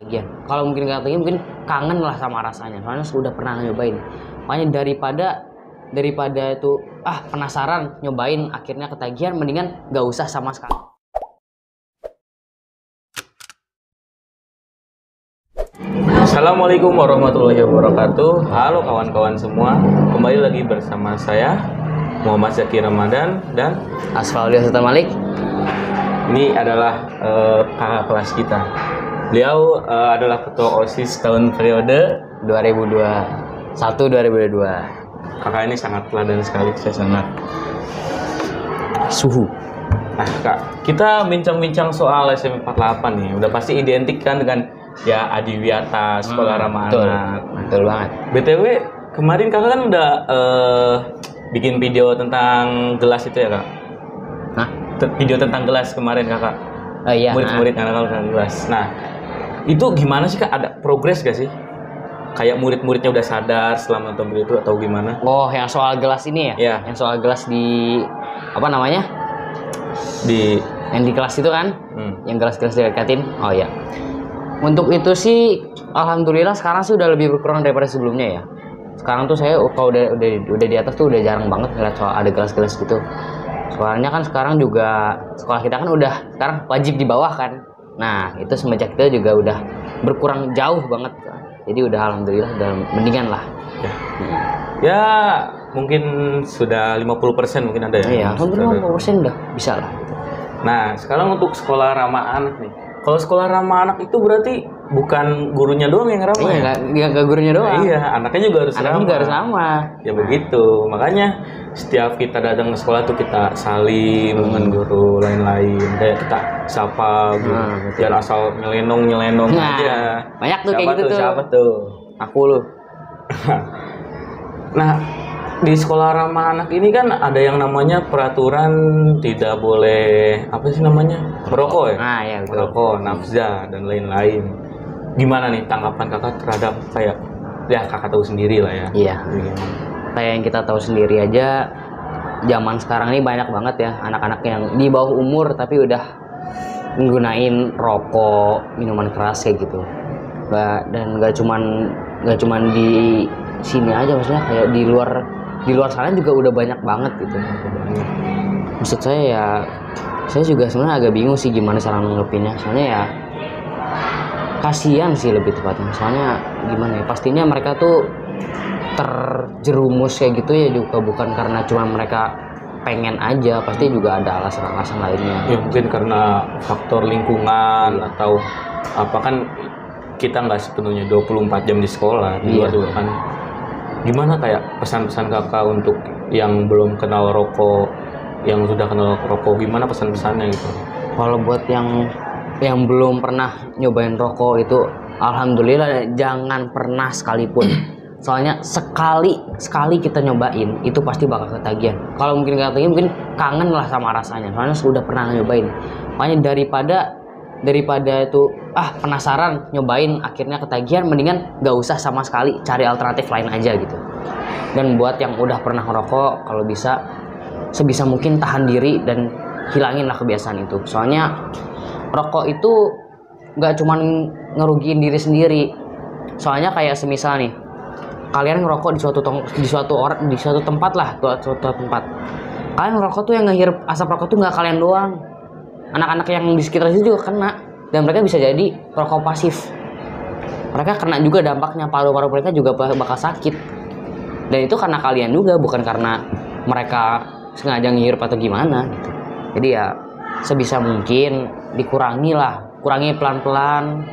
Bagian. Kalau mungkin katanya mungkin kangen lah sama rasanya. Soalnya sudah pernah nyobain. Makanya daripada itu penasaran nyobain akhirnya ketagihan, mendingan nggak usah sama sekali. Assalamualaikum warahmatullahi wabarakatuh. Halo kawan-kawan semua, kembali lagi bersama saya Muhammad Zaki Ramadan dan Asfaulillah Sultan Malik. ini adalah kakak kelas kita. Beliau adalah ketua OSIS tahun periode 2021-2022. Kakak ini sangat teladan sekali, saya sangat Suhu. Nah kak, kita bincang-bincang soal SMP 48 nih. Udah pasti identik kan dengan ya Adiwiyata, Sekolah Ramah Anak. Betul banget. BTW kemarin kakak kan udah bikin video tentang gelas itu ya kak? Hah? Video tentang gelas kemarin kakak. Oh iya. Murid-murid anak tentang gelas. Nah itu gimana sih kak? Ada progres gak sih? Kayak murid-muridnya udah sadar setelah nonton video itu atau gimana? Oh, yang soal gelas ini ya? Iya. Yang soal gelas di apa namanya? Yang di kelas itu kan? Yang gelas-gelas didekatin. Oh iya. Untuk itu sih alhamdulillah sekarang sih udah lebih berkurang daripada sebelumnya ya. Sekarang tuh saya kalau udah di atas tuh udah jarang banget ngeliat soal ada gelas-gelas gitu. Soalnya kan sekarang juga sekolah kita kan udah sekarang wajib di bawah kan. Nah, itu semenjak itu juga udah berkurang jauh banget. Jadi udah alhamdulillah udah mendingan lah. Ya mungkin sudah 50% mungkin ada ya. Iya, hampir 50% udah bisa lah. Nah sekarang untuk sekolah ramah anak nih. Kalau sekolah ramah anak itu berarti bukan gurunya doang yang ramah. Iya, nggak gurunya doang. Iya, anaknya juga harus ramah. Juga harus ramah. Ya begitu. Makanya setiap kita datang ke sekolah tuh kita salim dengan guru lain-lain. Kayak kita sapa gitu. Jangan asal nyelenong aja. Banyak tuh Siapa kayak gitu tuh. Siapa tuh? Aku loh. Nah, di sekolah ramah anak ini kan ada yang namanya peraturan tidak boleh apa sih namanya? Merokok ya? Nah, ya betul. Merokok, nafza dan lain-lain. Gimana nih tanggapan kakak terhadap kayak ya kakak tahu sendiri lah ya. Iya. Kayak yang kita tahu sendiri aja, zaman sekarang ini banyak banget ya anak-anak yang di bawah umur tapi udah menggunain rokok, minuman keras kayak gitu. Dan nggak cuman di sini aja, maksudnya kayak di luar sana juga udah banyak banget gitu. Maksud saya ya, saya juga sebenarnya agak bingung sih gimana cara nanggepinnya. Soalnya ya kasihan sih lebih tepatnya. Soalnya gimana ya, pastinya mereka tuh terjerumus kayak gitu ya juga bukan karena cuma mereka pengen aja, pasti juga ada alasan-alasan lainnya. Ya mungkin karena faktor lingkungan atau apa, kan kita nggak sepenuhnya 24 jam di sekolah, di luar juga kan. Gimana kayak pesan-pesan kakak untuk yang belum kenal rokok, yang sudah kenal rokok, gimana pesan-pesannya gitu? Kalau buat yang belum pernah nyobain rokok itu, alhamdulillah jangan pernah sekalipun. Soalnya sekali kita nyobain itu pasti bakal ketagihan. Kalau mungkin katanya mungkin kangen lah sama rasanya. Soalnya sudah pernah nyobain. Makanya daripada itu penasaran nyobain akhirnya ketagihan, mendingan nggak usah sama sekali, cari alternatif lain aja gitu. Dan buat yang udah pernah ngerokok, kalau bisa sebisa mungkin tahan diri dan hilangin lah kebiasaan itu. Soalnya rokok itu nggak cuman ngerugiin diri sendiri. Soalnya kayak semisal nih, kalian ngerokok di suatu tempat lah, suatu tempat. Kalian ngerokok tuh yang ngehirup asap rokok tuh nggak kalian doang. Anak-anak yang di sekitar situ juga kena, dan mereka bisa jadi perokok pasif. Mereka kena juga dampaknya, paru-paru mereka juga bakal sakit. Dan itu karena kalian juga, bukan karena mereka sengaja ngirup atau gimana gitu. Jadi ya sebisa mungkin dikurangi lah, kurangi pelan-pelan.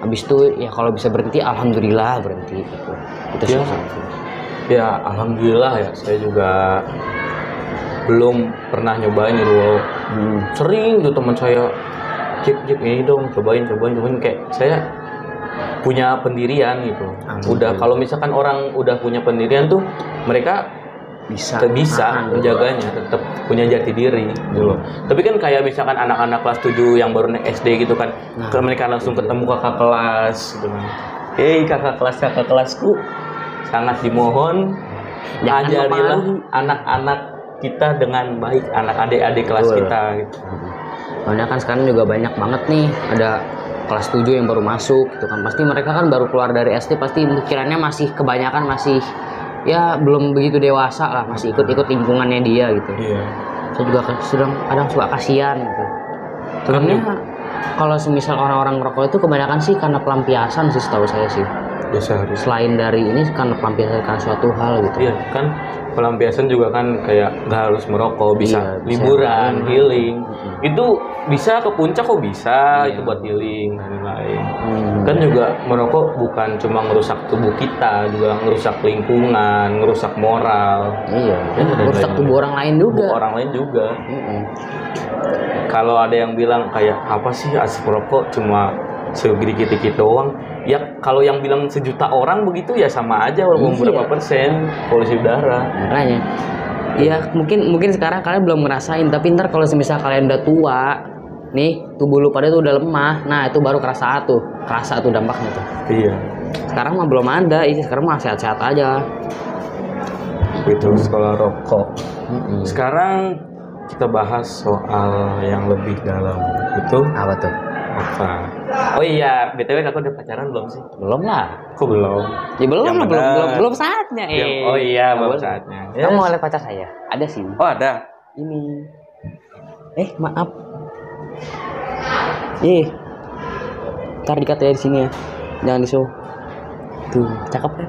Habis itu ya kalau bisa berhenti, alhamdulillah berhenti gitu. Itu sih. Ya alhamdulillah ya, saya juga belum pernah nyobain itu. Sering tuh teman saya, cek ini dong, cobain kayak saya punya pendirian gitu. Udah kalau misalkan orang udah punya pendirian tuh mereka bisa menjaganya, tetap punya jati diri gitu loh. Tapi kan kayak misalkan anak-anak kelas 7 yang baru naik SD gitu kan, mereka langsung ketemu kakak kelas gitu kan. Hei kakak kelasku, sangat dimohon ajarilah anak-anak kita dengan baik, anak adik-adik kelas kita gitu. Soalnya kan sekarang juga banyak banget nih, ada kelas 7 yang baru masuk gitu kan, pasti mereka kan baru keluar dari SD, pasti pikirannya masih kebanyakan masih ya belum begitu dewasa lah, masih ikut-ikut lingkungannya dia gitu. Iya. Saya juga kadang suka kasihan gitu. Sebenarnya kalau semisal orang-orang ngerokok itu kebanyakan sih karena pelampiasan sih, setahu saya sih. Ya sehari. Selain dari ini karena pelampiasan karena suatu hal gitu. Iya kan, pelampiasan juga kan kayak nggak harus merokok, bisa Iya, bisa liburan, healing. Mm-mm. Itu bisa ke puncak kok bisa, Iya. itu buat healing dan lain-lain. Kan juga merokok bukan cuma ngerusak tubuh kita, juga ngerusak lingkungan, ngerusak moral. Iya, Ya, dan merusak lain-lain. tubuh orang lain juga. Tubuh orang lain juga. Mm-mm. Kalau ada yang bilang kayak apa sih asap rokok cuma sedikit-dikit doang, ya kalau yang bilang sejuta orang begitu ya sama aja walaupun Iya. berapa persen polusi udara. Makanya ya mungkin sekarang kalian belum ngerasain, tapi ntar kalau semisal kalian udah tua nih, tubuh lu pada tuh udah lemah, nah itu baru kerasa tuh dampaknya tuh. Iya. Sekarang mah belum ada, ini sekarang mah sehat-sehat aja. Itu sekolah rokok. Mm-mm. Sekarang kita bahas soal yang lebih dalam. Itu Apa tuh? apa? Oh iya, BTW kakak udah pacaran belum sih? Belum lah. Kok belum? Ya belum Yang lah, belum, benar. belum saatnya. Oh iya, Nggak belum boleh. saatnya. Kamu mau lihat pacar saya? Ada sih. Oh ada. Ini. Maaf. Ntar dikat ya di sini ya. Jangan di show. Tuh, cakep kan?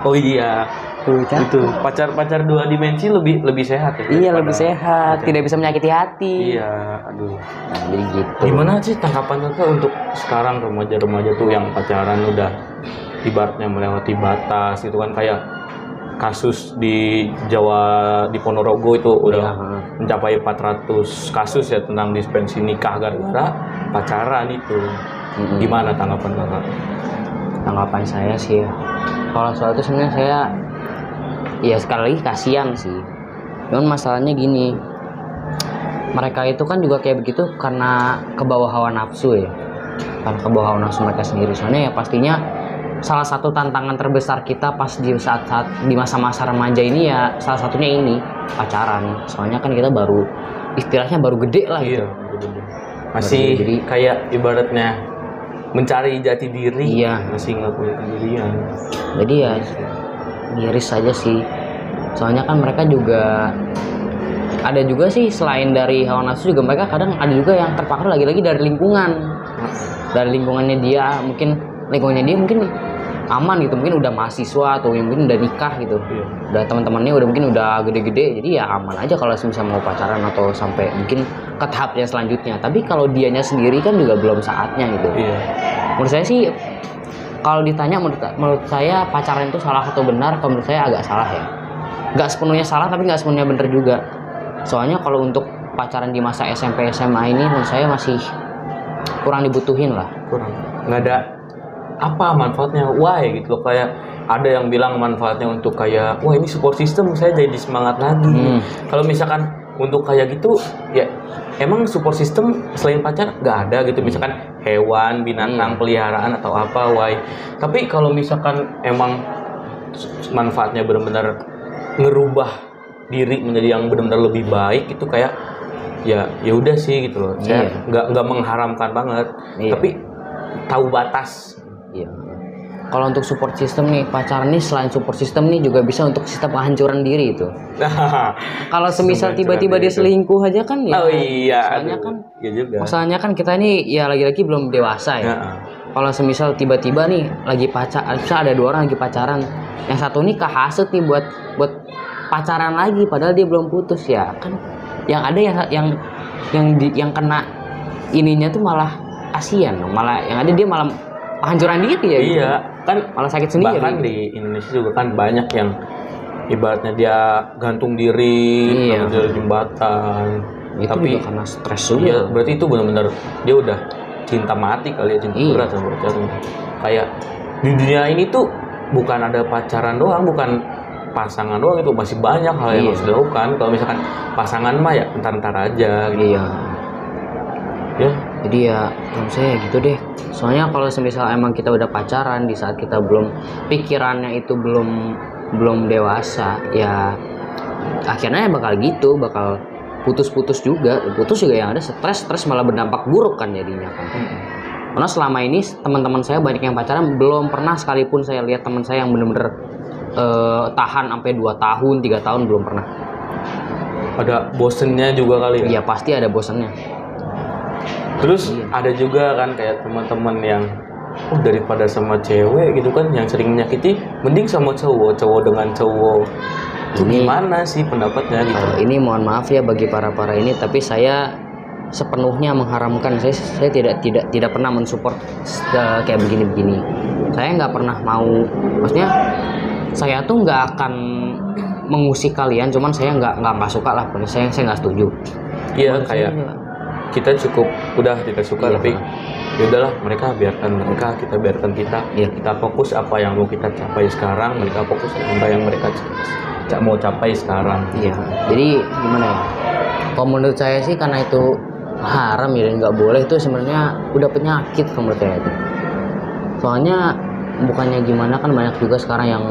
Oh iya. Tuh, cakep. Itu pacar dua dimensi lebih sehat ya. Iya, daripada lebih sehat, pacar. tidak bisa menyakiti hati. Iya, aduh. Nah, jadi gitu. Gimana sih tanggapan kakak untuk sekarang remaja-remaja tuh yang pacaran udah ibaratnya melewati batas gitu kan, kayak kasus di Jawa, di Ponorogo itu udah Iya. mencapai 400 kasus ya tentang dispensi nikah gara-gara pacaran itu. Mm-mm. Gimana tanggapan kakak? Tanggapan saya sih ya, kalau soal itu sebenarnya saya ya sekali lagi kasihan sih. Cuman masalahnya gini, mereka itu kan juga kayak begitu karena kebawa hawa nafsu ya, karena kebawa hawa nafsu mereka sendiri. Soalnya ya pastinya salah satu tantangan terbesar kita pas di saat-saat di masa-masa remaja ini ya salah satunya ini pacaran. Soalnya kan kita baru istilahnya baru gede lah gitu. Iya, betul-betul. Masih Jadi kayak ibaratnya mencari jati diri, Iya. masih ngelakuin pendirian. Jadi ya miris saja sih. Soalnya kan mereka juga ada juga sih, selain dari hawa nafsu juga mereka kadang ada juga yang terpengaruh lagi-lagi dari lingkungan. Dari lingkungannya dia, mungkin lingkungannya dia mungkin aman gitu, mungkin udah mahasiswa atau yang mungkin udah nikah gitu. Iya. Udah teman-temannya udah mungkin udah gede-gede, jadi ya aman aja kalau misalnya mau pacaran atau sampai mungkin ke tahap yang selanjutnya. Tapi kalau dianya sendiri kan juga belum saatnya gitu. Iya. Menurut saya sih kalau ditanya menurut saya pacaran itu salah atau benar, kalau menurut saya agak salah ya. Nggak sepenuhnya salah tapi nggak sepenuhnya benar juga. Soalnya kalau untuk pacaran di masa SMP SMA ini menurut saya masih kurang dibutuhin lah. Kurang, nggak ada apa manfaatnya, why gitu loh. Kayak ada yang bilang manfaatnya untuk kayak wah ini support system, saya jadi semangat lagi. Kalau misalkan untuk kayak gitu ya emang support system selain pacar nggak ada gitu, misalkan hewan, binatang peliharaan atau apa, why. Tapi kalau misalkan emang manfaatnya benar-benar ngerubah diri menjadi yang benar-benar lebih baik, itu kayak ya udah sih gitu loh. Saya nggak mengharamkan banget, tapi tahu batas. Iya. Kalau untuk support system nih, pacaran nih selain support system nih juga bisa untuk sistem penghancuran diri itu. Kalau semisal tiba-tiba dia selingkuh aja kan ya. Oh iya. Soalnya kan ya juga. masalahnya kan kita ini ya lagi-lagi belum dewasa ya. Kalau semisal tiba-tiba nih lagi pacaran, ada dua orang lagi pacaran, yang satu nih kehasut nih buat pacaran lagi padahal dia belum putus ya kan. Yang ada yang kena ininya tuh malah kasihan dong, malah yang ada dia malah penghancuran diri ya. Iya, gitu. kan Malah sakit sendiri. bahkan di Indonesia juga kan banyak yang ibaratnya dia gantung diri, Iya. dari jembatan. Itu Tapi juga karena stres juga. iya, berarti itu benar-benar dia udah cinta mati kali ya, cinta Iya. berat sama pacarnya. Kayak di dunia ini tuh bukan ada pacaran doang, bukan pasangan doang, itu masih banyak hal yang Iya. harus dilakukan. Kalau misalkan pasangan mah ya entar aja gitu. Iya. Ya, Jadi ya menurut saya gitu deh. Soalnya kalau semisal emang kita udah pacaran di saat kita belum pikirannya itu belum dewasa, ya akhirnya bakal gitu, bakal putus-putus juga. Putus juga yang ada stres malah berdampak buruk kan jadinya kan. Karena selama ini teman-teman saya banyak yang pacaran, belum pernah sekalipun saya lihat teman saya yang bener-bener tahan sampai 2 tahun, 3 tahun, belum pernah. Ada bosennya juga kali ya? Iya pasti ada bosannya. Terus ada juga kan kayak teman-teman yang daripada sama cewek gitu kan yang sering menyakiti, mending sama cowok dengan cowok. Itu gimana sih pendapatnya gitu? Ini mohon maaf ya bagi para ini, tapi saya sepenuhnya mengharamkan. Saya tidak pernah mensupport kayak begini. Saya nggak pernah mau, maksudnya saya tuh nggak akan mengusik kalian, cuman saya nggak suka lah, saya nggak setuju. Iya kayak kita cukup udah tidak suka, tapi ya udahlah, mereka biarkan mereka, kita biarkan kita. Kita fokus apa yang mau kita capai sekarang, mereka fokus apa yang mereka mau capai sekarang. Iya. Jadi gimana ya? Kalau menurut saya sih karena itu haram ya dan nggak boleh, itu sebenarnya udah penyakit menurut saya itu. Soalnya bukannya gimana, kan banyak juga sekarang yang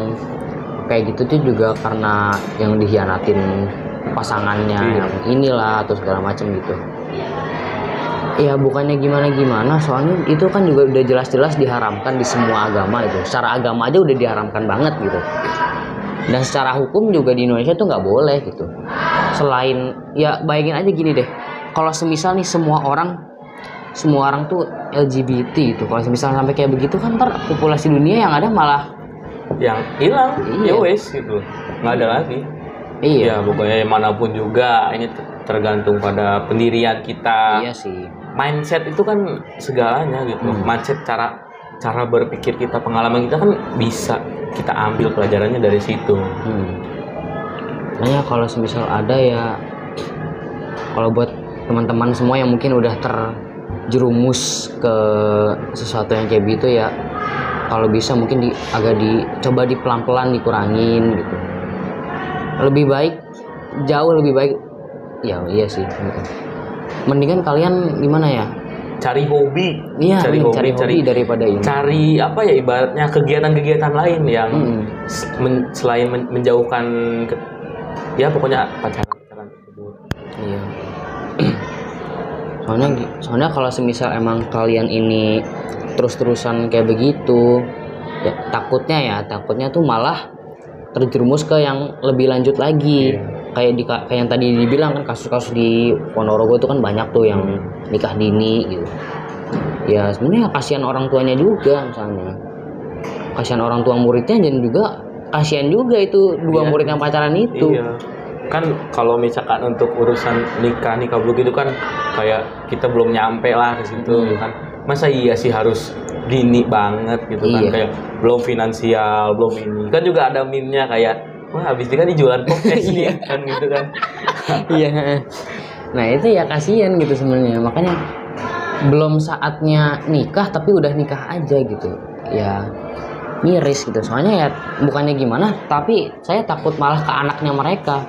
kayak gitu tuh juga karena yang dikhianatin pasangannya, yang inilah atau segala macam gitu. Ya bukannya gimana, soalnya itu kan juga udah jelas-jelas diharamkan di semua agama itu. Secara agama aja udah diharamkan banget gitu. Dan secara hukum juga di Indonesia tuh nggak boleh gitu. Selain ya bayangin aja gini deh, kalau semisal nih semua orang tuh LGBT itu, kalau semisal sampai kayak begitu kan ntar populasi dunia yang ada malah yang hilang. Ya wes gitu, nggak ada lagi. Iya. Ya pokoknya manapun juga ini tergantung pada pendirian kita. Iya sih. Mindset itu kan segalanya gitu. Mindset, cara berpikir kita, pengalaman kita kan bisa kita ambil pelajarannya dari situ. Makanya kalau semisal ada ya, kalau buat teman-teman semua yang mungkin udah terjerumus ke sesuatu yang kayak gitu ya, kalau bisa mungkin coba pelan-pelan dikurangin gitu. Jauh lebih baik ya. Iya sih, mendingan kalian gimana ya, cari hobi. Iya, cari hobi daripada ini. Cari apa ya, ibaratnya kegiatan-kegiatan lain yang selain menjauhkan ya pokoknya pacaran tersebut. Iya. soalnya kalau semisal emang kalian ini terus-terusan kayak begitu ya, takutnya tuh malah terjerumus ke yang lebih lanjut lagi. Kayak yang tadi dibilang kan, kasus-kasus di Ponorogo itu kan banyak tuh yang nikah dini gitu. Ya sebenarnya kasihan orang tuanya juga, misalnya kasihan orang tua muridnya, dan juga kasihan juga itu dua murid yang pacaran itu. Iya. Kan kalau misalkan untuk urusan nikah begitu kan kayak kita belum nyampe lah ke situ kan. Masa iya sih harus dini banget gitu kan, kayak belum finansial, belum ini. Kan juga ada meme-nya kayak, wah habis ini kan jualan podcast nih kan gitu kan. Iya. Nah itu ya kasihan gitu sebenarnya. Makanya belum saatnya nikah tapi udah nikah aja gitu. Ya miris gitu. Soalnya ya bukannya gimana, tapi saya takut malah ke anaknya mereka.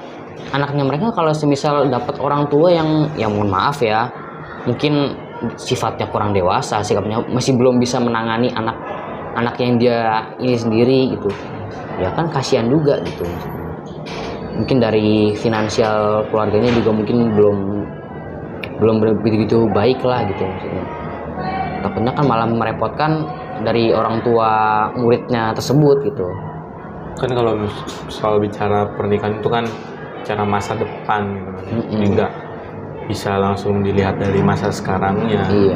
Anaknya mereka kalau semisal dapat orang tua yang ya mohon maaf ya, mungkin sifatnya kurang dewasa, sikapnya masih belum bisa menangani anak yang dia ini sendiri gitu. Ya kan kasihan juga gitu. Mungkin dari finansial keluarganya juga mungkin belum begitu baik lah gitu maksudnya. Takutnya kan malah merepotkan dari orang tua muridnya tersebut gitu. Kan kalau soal bicara pernikahan itu kan cara masa depan gitu kan. Jadi nggak bisa langsung dilihat dari masa sekarangnya. Iya.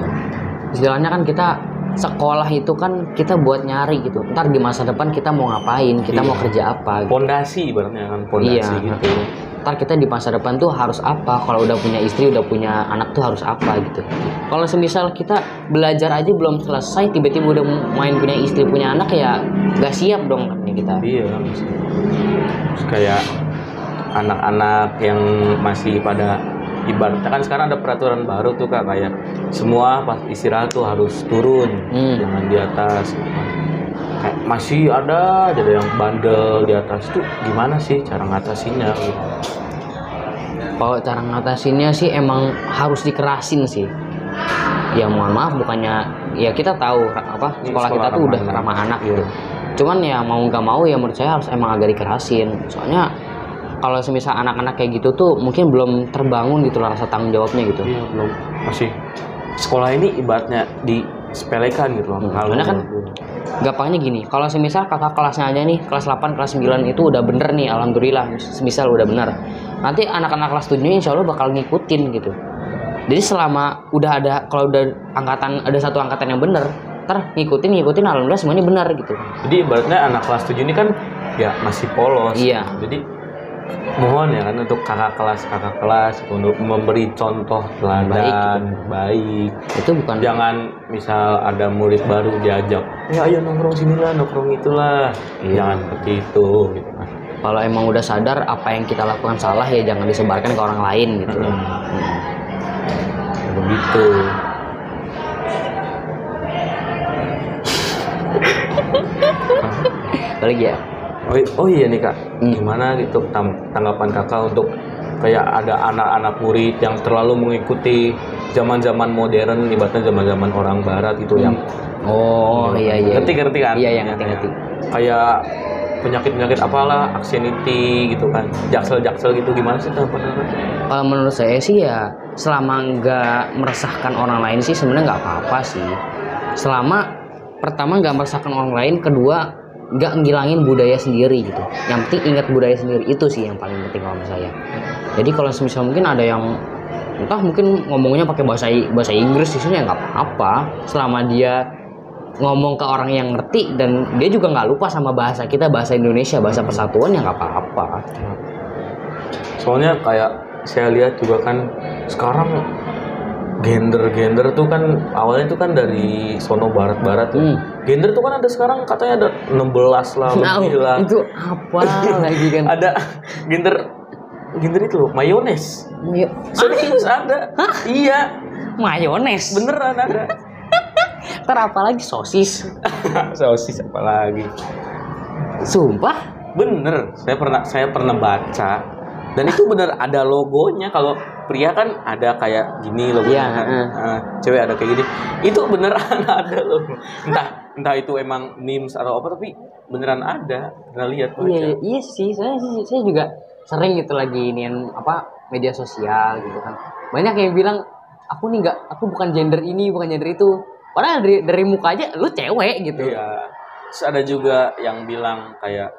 Istilahnya kan kita sekolah itu kan kita buat nyari gitu. Ntar di masa depan kita mau ngapain, kita mau kerja apa. Gitu. Pondasi ibaratnya kan, pondasi gitu. Ntar kita di masa depan tuh harus apa. Kalau udah punya istri, udah punya anak tuh harus apa gitu. Kalau semisal kita belajar aja belum selesai, tiba-tiba udah main punya istri, punya anak, ya nggak siap dong kan kita. Iya. Kayak anak-anak yang masih pada ibaratnya kan sekarang ada peraturan baru tuh Kak, kayak semua pas istirahat tuh harus turun, jangan di atas. Kayak masih ada aja yang bandel di atas tuh, gimana sih cara ngatasinnya? Kalau cara ngatasinnya sih emang harus dikerasin sih. Ya mohon maaf, bukannya ya kita tahu apa sekolah kita tuh udah ramah anak gitu. Cuman ya mau nggak mau ya menurut saya harus emang agak dikerasin. Soalnya kalau semisal anak-anak kayak gitu tuh mungkin belum terbangun gitu rasa tanggung jawabnya gitu. Iya, belum. Masih sekolah ini ibaratnya di sepelekan gitu loh. Karena kan gampangnya gini, kalau semisal kakak kelasnya aja nih, kelas 8, kelas 9 itu udah bener nih, alhamdulillah, semisal udah bener. Nanti anak-anak kelas 7 insya Allah bakal ngikutin gitu. Jadi selama udah ada, kalau udah angkatan, ada satu angkatan yang bener, ntar ngikutin, alhamdulillah semuanya benar gitu. Jadi ibaratnya anak kelas 7 ini kan ya masih polos. Iya. Jadi mohon ya kan untuk kakak kelas untuk memberi contoh teladan baik. Itu bukan, jangan misal ada murid baru diajak, ya ayo nongkrong sinilah, nongkrong itulah. Jangan begitu gitu kan. Kalau emang udah sadar apa yang kita lakukan salah ya jangan disebarkan ke orang lain gitu. Begitu. Lagi ya. Oh iya nih kak, gimana gitu tanggapan kakak untuk kayak ada anak-anak murid yang terlalu mengikuti zaman-zaman modern, ibaratnya zaman-zaman orang barat itu yang iya. Ngerti kan? Iya, ngerti. Kayak penyakit apalah, anxiety gitu kan, jaksel gitu, gimana sih tanggapan kakak? Menurut saya sih ya selama nggak meresahkan orang lain sih sebenarnya nggak apa-apa sih. Selama pertama nggak meresahkan orang lain, kedua nggak ngilangin budaya sendiri gitu. Yang penting ingat budaya sendiri, itu sih yang paling penting kalau menurut saya. Jadi kalau semisal mungkin ada yang entah mungkin ngomongnya pakai bahasa Inggris di sini ya nggak apa-apa, selama dia ngomong ke orang yang ngerti dan dia juga nggak lupa sama bahasa kita, bahasa Indonesia, bahasa persatuan, ya nggak apa-apa. Soalnya kayak saya lihat juga kan sekarang gender tuh kan awalnya tuh kan dari sono barat ya. Gender tuh kan ada sekarang katanya ada 16 lah, lebih lah. Itu apa lagi kan? Ada gender itu loh, mayones. Serius ada. Hah? Iya. Mayones. Beneran ada. Ntar apa lagi, sosis? Sosis apa lagi? Sumpah? Bener. Saya pernah baca. Dan itu bener ada logonya. Kalau pria kan ada kayak gini logonya. Iya, Cewek ada kayak gini. Itu beneran ada loh. Entah itu emang memes atau apa, tapi beneran ada. Pernah lihat baca. Iya sih, saya juga sering gitu lagi inian media sosial gitu kan. Banyak yang bilang aku bukan gender ini, bukan gender itu. Padahal dari muka aja lu cewek gitu. Iya. Terus ada juga yang bilang kayak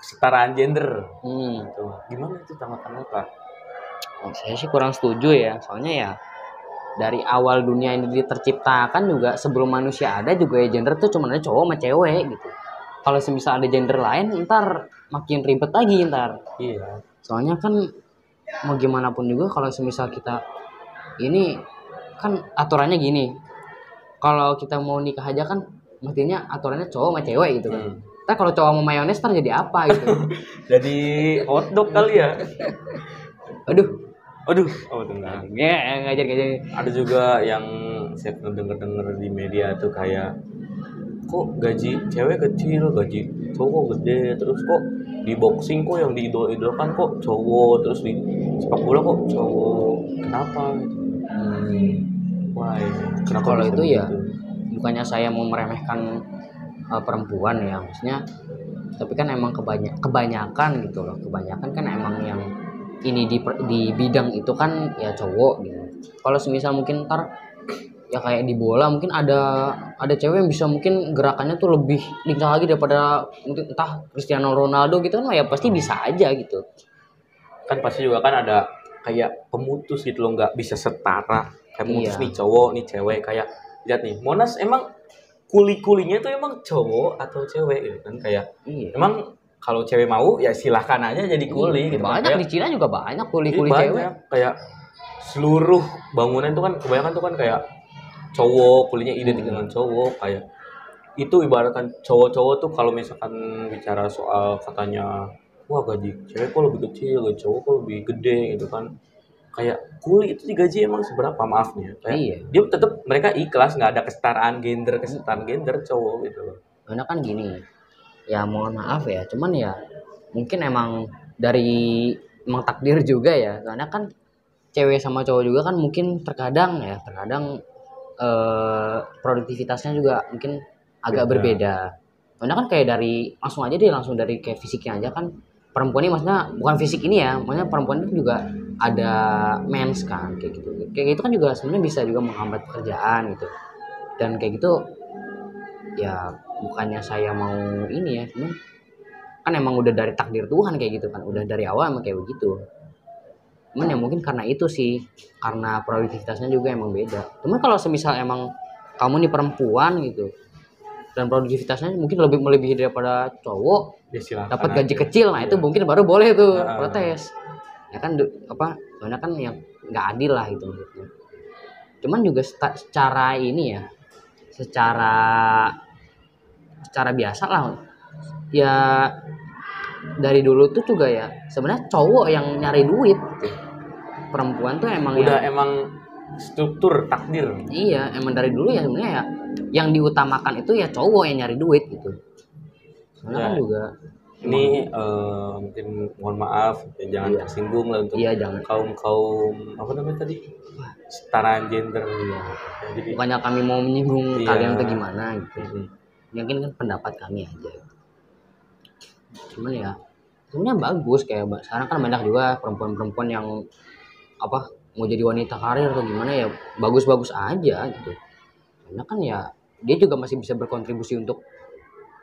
kesetaraan gender. Gitu. Gimana itu tanggapan apa? Saya sih kurang setuju ya. Soalnya ya dari awal dunia ini terciptakan juga sebelum manusia ada juga ya gender tuh cuma ada cowok sama cewek gitu. Kalau semisal ada gender lain ntar makin ribet lagi ntar. Iya. Soalnya kan mau gimana pun juga kalau semisal kita ini kan aturannya gini. Kalau kita mau nikah aja kan mestinya aturannya cowok sama cewek gitu kan. Ntar kalau cowok sama mayones ntar jadi apa gitu. Jadi hotdog kali ya. Aduh. Oh enggak. Ya, ngajar. Ada juga yang saya pernah denger di media tuh kayak kok gaji cewek kecil, gaji cowok gede, terus kok di boxing kok yang diidol-idolkan kok cowok, terus di sepak bola kok cowok. Kenapa? Why? Kenapa Kalau itu ya gitu? bukannya saya mau meremehkan perempuan ya, maksudnya tapi kan emang kebanyakan gitu loh. Kebanyakan kan emang yang ini di bidang itu kan ya cowok gitu. Kalau semisal mungkin ntar ya kayak di bola mungkin ada cewek yang bisa mungkin gerakannya tuh lebih lincah lagi daripada mungkin entah Cristiano Ronaldo gitu kan, ya pasti bisa aja gitu. Kan pasti juga kan ada kayak pemutus gitu loh, nggak bisa setara. Kayak pemutus nih cowok nih cewek, kayak lihat nih Monas emang kulinya tuh emang cowok atau cewek gitu kan, kayak emang kalau cewek mau ya silahkan aja jadi kuli gitu. Banyak kan. di Cina juga banyak kuli Banyak, cewek. kayak seluruh bangunan itu kan kebanyakan tuh kan kayak cowok, kulinya identik dengan cowok. Kayak itu ibaratkan cowok-cowok tuh kalau misalkan bicara soal katanya wah gaji cewek kok lebih kecil, gaji cowok kok lebih gede gitu kan. Kayak kuli itu digaji emang seberapa, maaf nih. Kayak dia tetap mereka ikhlas, nggak ada kesetaraan gender cowok gitu loh. Karena kan gini, ya mohon maaf ya, cuman ya mungkin emang emang takdir juga ya. Karena kan cewek sama cowok juga kan mungkin terkadang produktivitasnya juga mungkin agak berbeda. Karena kan kayak langsung dari kayak fisiknya aja kan. Perempuan ini maksudnya bukan fisik ini ya, maksudnya perempuan itu juga ada mens kan kayak gitu. Kayak gitu kan juga sebenarnya bisa juga menghambat pekerjaan gitu. Dan kayak gitu ya bukannya saya mau ini ya, cuman kan emang udah dari takdir Tuhan kayak gitu kan, udah dari awal emang kayak begitu. Cuman ya mungkin karena itu sih, karena produktivitasnya juga emang beda. Cuman kalau semisal emang kamu nih perempuan gitu dan produktivitasnya mungkin lebih melebihi daripada cowok, Ya silakan dapat gaji aja. kecil, nah itu Iya. mungkin baru boleh tuh Nah, protes. Ya kan soalnya kan yang nggak adil lah itu maksudnya. Cuman juga secara ini ya, secara biasa lah ya, dari dulu tuh juga ya sebenarnya cowok yang nyari duit gitu. Perempuan tuh emang udah yang emang struktur takdir. iya emang dari dulu ya sebenarnya ya yang diutamakan itu ya cowok yang nyari duit gitu. Soalnya Ya, kan juga ini mungkin mohon maaf ya, jangan Iya. tersinggung lah untuk iya jangan kaum apa namanya tadi, kesetaraan gender. iya. Ya, jadi Bukannya kami mau menyinggung Iya. kalian tuh gimana gitu. mm, Mungkin kan pendapat kami aja. Cuman ya sebenarnya bagus kayak sekarang kan banyak juga perempuan-perempuan yang apa mau jadi wanita karir atau gimana ya bagus-bagus aja gitu. Karena kan ya dia juga masih bisa berkontribusi untuk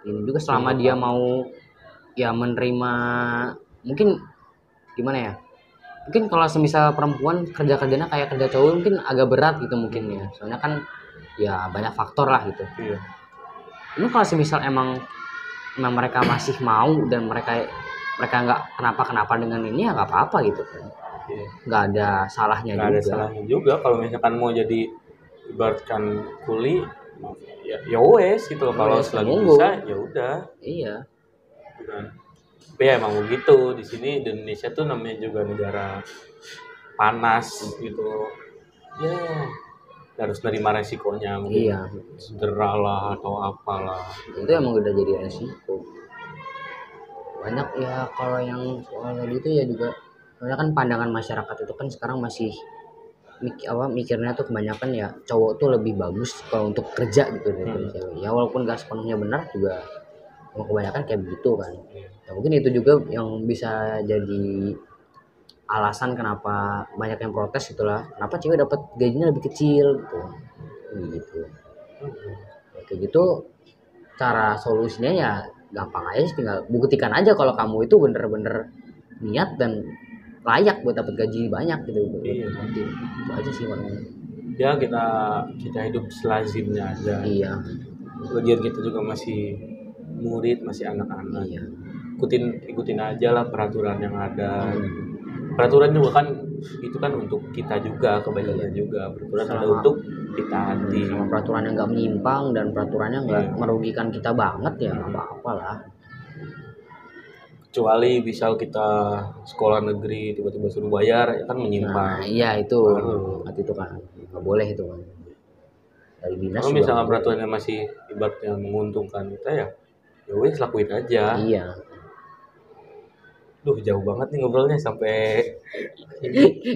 ini juga selama dia mau ya menerima mungkin gimana ya. Mungkin kalau semisal perempuan kerja-kerjanya kayak kerja cowok mungkin agak berat gitu mungkin ya. Soalnya kan ya banyak faktor lah gitu. iya. Ini kalau semisal emang mereka masih mau dan mereka nggak kenapa dengan ini ya nggak apa-apa gitu kan. Iya. Nggak ada salahnya Nggak juga. ada salahnya juga kalau misalkan mau jadi ibaratkan kuli, ya wes gitu loh, kalau Wes, selagi monggo. bisa ya udah. Iya. Kan. Tapi ya emang begitu, di sini di Indonesia tuh namanya juga negara panas gitu ya, harus nerima resikonya mungkin, Iya. cedera lah atau apalah. Itu emang udah jadi resiko. Banyak ya kalau yang soal itu ya juga. Soalnya kan pandangan masyarakat itu kan sekarang masih mikirnya tuh kebanyakan ya cowok tuh lebih bagus kalau untuk kerja gitu daripada cewek. Ya walaupun gak sepenuhnya benar juga kebanyakan kayak begitu kan. Ya, mungkin itu juga yang bisa jadi alasan kenapa banyak yang protes itulah. Kenapa cewek dapat gajinya lebih kecil gitu. Ya, kayak gitu cara solusinya ya gampang aja sih, tinggal buktikan aja kalau kamu itu bener-bener niat dan layak buat dapat gaji banyak gitu. Iya. Nanti itu aja sih paling. Ya kita hidup selazimnya aja. Iya. Lagian kita juga masih murid, masih anak-anak. Iya. Ikutin aja lah peraturan yang ada. Peraturan juga kan itu kan untuk kita juga, kebaikan juga. Peraturan ada untuk ditaati. Sama peraturan yang nggak menyimpang dan peraturannya nggak Iya. merugikan kita banget ya nggak apa-apa lah. Kecuali bisa kita sekolah negeri tiba-tiba suruh bayar, ya kan menyimpang. Nah iya itu Baru. itu kan nggak boleh itu kan. Dari dinas Kalau juga misalnya nggak boleh. peraturannya masih ibaratnya menguntungkan kita ya wes lakuin aja. Iya. Duh jauh banget nih ngobrolnya sampai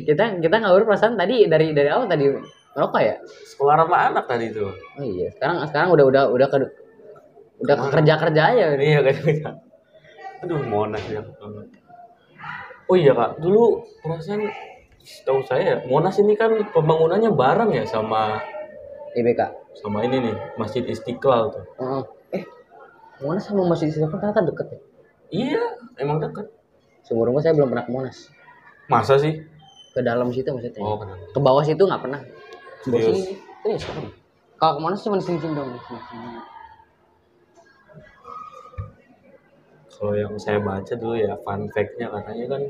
kita ngobrol perasaan tadi dari awal tadi rokok ya. sekolah ramah anak tadi tuh. Oh iya sekarang udah kerja aja. Iya kayaknya. Aduh Monas ya banget. Oh iya Kak, dulu perasaan setahu saya Monas ini kan pembangunannya bareng ya sama IBK. ini nih Masjid Istiqlal tuh. Monas sama Masjid Istiqlal ternyata deket ya. Iya, emang dekat. Seumur umur saya belum pernah ke Monas. Masa sih? Ke dalam situ maksudnya. Oh, kenapa? Ke bawah situ nggak pernah. Serius? Serius kan? Kalau ke Monas cuma di sini dong. Kalau yang saya baca dulu ya fun fact-nya katanya kan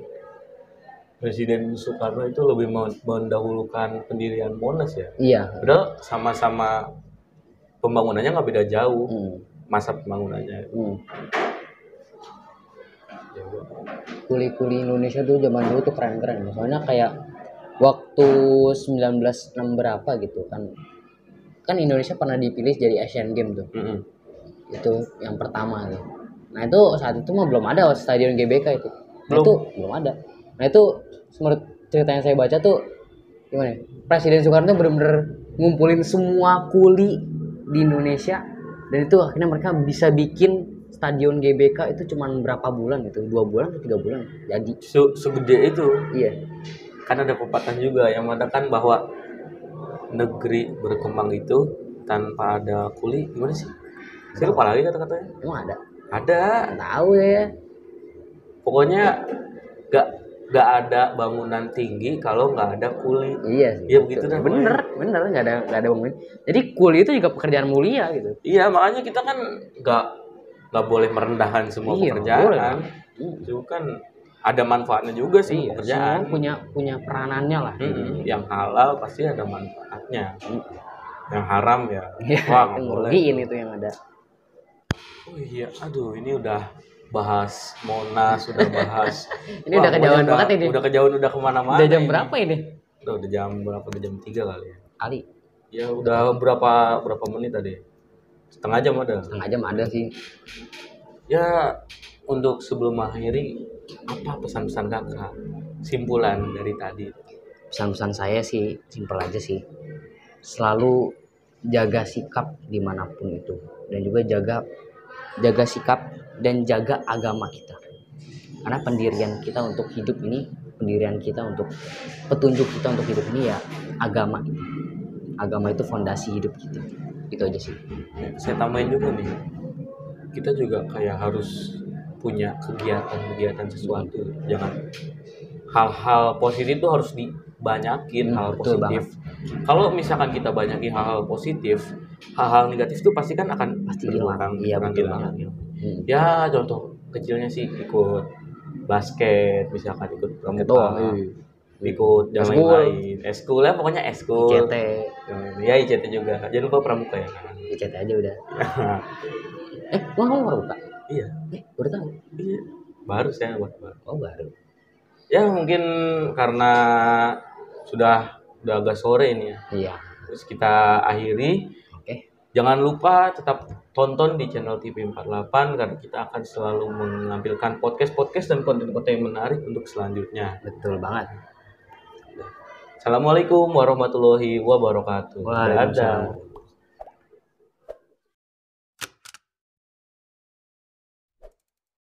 Presiden Soekarno itu lebih mendahulukan pendirian Monas ya. Iya. Padahal sama-sama pembangunannya nggak beda jauh, masa pembangunannya. Kuli-kuli Indonesia tuh zaman dulu tuh keren-keren. Soalnya kayak waktu 1906 berapa gitu kan. Kan Indonesia pernah dipilih jadi Asian Games tuh. Itu yang pertama tuh. Nah itu saat itu mah belum ada stadion GBK itu. Nah, itu belum ada. Nah itu menurut cerita yang saya baca tuh gimana? Presiden Soekarno benar-benar ngumpulin semua kuli di Indonesia dan itu akhirnya mereka bisa bikin stadion GBK itu cuma berapa bulan gitu, 2 bulan atau 3 bulan jadi. Segede itu. Iya. Kan ada pepatah juga yang mengatakan bahwa negeri berkembang itu tanpa ada kuli gimana sih? Saya lupa lagi kata-katanya. Emang ada? Ada. Nggak tahu ya. Pokoknya nggak ada bangunan tinggi kalau nggak ada kuli. Iya sih. Iya begitu dah. Bener nggak ada bangunan. Jadi kuli itu juga pekerjaan mulia gitu. Iya, makanya kita kan nggak boleh merendahkan semua Iya, pekerjaan. boleh, Bang. Itu kan ada manfaatnya juga sih Iya, pekerjaan. semua punya peranannya lah. Yang halal pasti ada manfaatnya. Yang haram ya, Iya, wah itu nggak boleh. ngerugiin itu yang ada. Oh iya, aduh ini udah bahas Monas, udah bahas. Ini udah kejauhan banget ini. Udah kejauhan, udah kemana-mana. Udah jam ini. berapa ini? Udah jam berapa? Udah jam 3 kali ya. Ali, Ya udah berapa menit tadi? Setengah jam ada. setengah jam ada sih. Ya untuk sebelum mengakhiri, apa pesan-pesan kakak? Simpulan dari tadi. Pesan-pesan saya sih simpel aja sih. Selalu jaga sikap dimanapun itu, dan juga jaga sikap dan jaga agama kita. Karena pendirian kita untuk hidup ini, pendirian kita untuk petunjuk kita untuk hidup ini ya agama. Agama itu fondasi hidup kita. Itu aja sih. Saya tambahin juga nih, kita juga kayak harus punya kegiatan sesuatu. Jangan hal-hal positif itu harus dibanyakin, hal betul positif. Kalau misalkan kita banyakin hal-hal positif, hal-hal negatif itu pasti kan akan hilang. Iya, betul banget. Ya contoh kecilnya sih ikut basket, misalkan ikut pramuka, ikut yang lain-lain, eskul ya, pokoknya eskul. ICT. Ya ICT juga, jangan lupa pramuka ya kan. ICT aja udah. Kamu baru buka? Iya. Baru tahu? Iya. Baru saya buat. Oh baru. Ya mungkin karena sudah agak sore ini ya. Iya. Terus kita akhiri. Oke. Jangan lupa tetap tonton di channel TV 48 karena kita akan selalu menampilkan podcast dan konten-konten yang menarik untuk selanjutnya. Betul banget. Assalamualaikum warahmatullahi wabarakatuh. Waalaikumsalam.